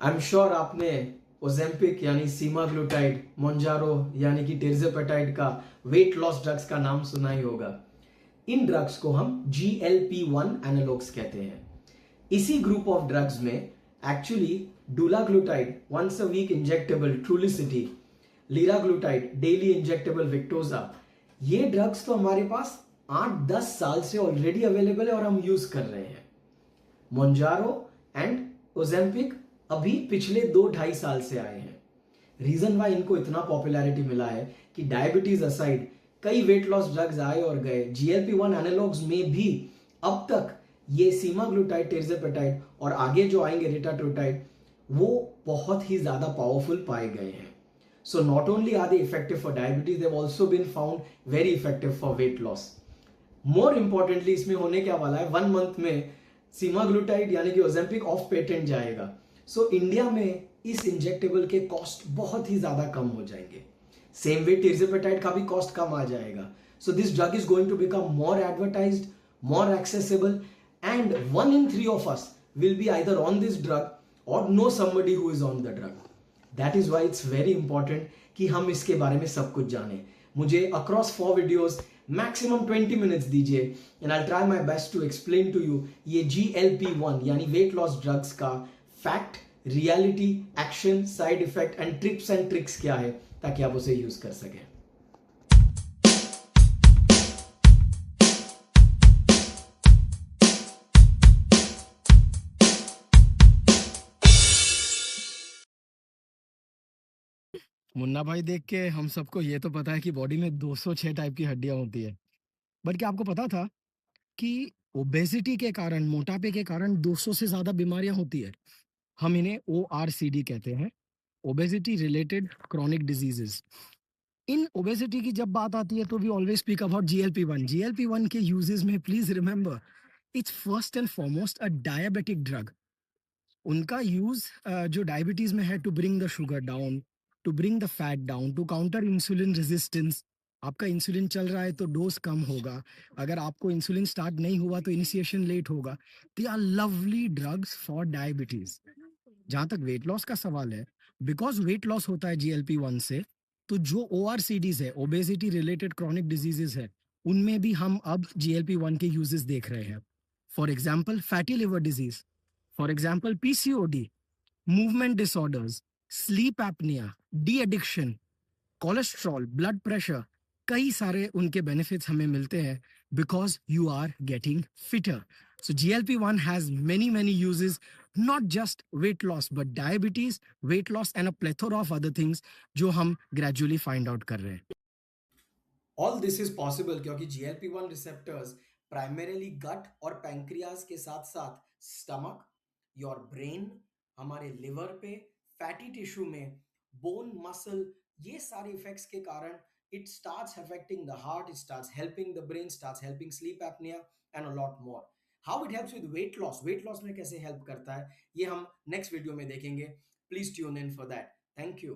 I am sure आपने Ozempic यानी सीमाग्लूटाइड, मोंजारो यानी कि टिर्जेपेटाइड का वेट लॉस ड्रग्स का नाम सुना ही होगा। इन ड्रग्स को हम GLP-1 एनालॉग्स कहते हैं। इसी ग्रुप ऑफ ड्रग्स में actually dulaglutide once a week injectable Trulicity, liraglutide daily injectable Victoza, ये ड्रग्स तो हमारे पास 8-10 साल से ऑलरेडी अवेलेबल है और हम यूज कर रहे हैं। मोंजारो एंड ओजेम्पिक अभी पिछले 2-2.5 साल से आए हैं। रीजन वाई इनको इतना पॉपुलैरिटी मिला है कि डायबिटीज असाइड कई वेट लॉस ड्रग्स आए और गए, GLP-1 एनालॉग्स में भी अब तक ये सीमाग्लूटाइड, टिर्जेपेटाइड और आगे जो आएंगे रिटाट्रोटाइड, वो बहुत ही ज्यादा पावरफुल पाए गए हैं। So not only are they effective for diabetes, they have also been found very effective for weight loss. More importantly इसमें होने क्या वाला है, 1 मंथ में सीमाग्लूटाइड यानी कि ओजेम्पिक ऑफ पेटेंट जाएगा। सो इंडिया में इस इंजेक्टेबल के कॉस्ट बहुत ही ज्यादा कम हो जाएंगे। सेम वे टिर्जेपेटाइड का भी कॉस्ट कम आ जाएगा। So this drug is going to become more advertised, more accessible, and 1 in 3 of us will be either on this drug or know somebody who is on the drug. That is why it's very important कि हम इसके बारे में सब कुछ जानें। मुझे across 4 videos maximum 20 minutes दीजिए and I try my best to explain to you ये GLP-1 यानी वेट लॉस ड्रग्स का fact, reality, action, side effect and tips and tricks क्या है, ताकि आप उसे यूज कर सकें। मुन्ना भाई देख के हम सबको ये तो पता है कि बॉडी में 206 टाइप की हड्डियां होती है। बट क्या आपको पता था कि ओबेसिटी के कारण, मोटापे के कारण 200 से ज्यादा बीमारियां होती है। हम इन्हें ORCD कहते हैं, ओबेसिटी रिलेटेड क्रॉनिक डिजीजेस। इन ओबेसिटी की जब बात आती है तो we always speak about GLP-1। GLP-1 के यूजेस में please remember, it's first and foremost a diabetic drug. उनका यूज जो डायबिटीज में है, to bring the sugar down, to bring the fat down, to counter insulin resistance. आपका insulin चल रहा है तो डोज कम होगा, अगर आपको इंसुलिन स्टार्ट नहीं हुआ तो इनिशिएशन लेट होगा। They are lovely drugs for diabetes. जहां तक वेट लॉस का सवाल है, बिकॉज वेट लॉस होता है GLP-1 से, तो जो ORCDs है, ओबेसिटी रिलेटेड क्रॉनिक डिजीजेस है, उनमें भी हम अब GLP-1 के यूजेस देख रहे हैं। For example fatty liver disease, for example PCOD, movement disorders, sleep apnea, de addiction, cholesterol, blood pressure, कई सारे उनके बेनिफिट्स हमें मिलते हैं because you are getting fitter. So GLP-1 has many uses, not just weight loss but diabetes, weight loss and a plethora of other things जो हम gradually find out कर रहे हैं। ऑल दिस इज पॉसिबल क्योंकि GLP-1 receptors primarily गट और pancreas के साथ साथ स्टमक, योर ब्रेन, हमारे लिवर पे, फैटी टिश्यू में, बोन, मसल, ये सारे इफेक्ट्स के कारण it starts affecting the heart, it starts helping the brain, starts helping sleep apnoea and a lot more. How it helps with weight loss, weight loss में कैसे help करता है, ये हम नेक्स्ट वीडियो में देखेंगे। Please tune in for that. Thank you.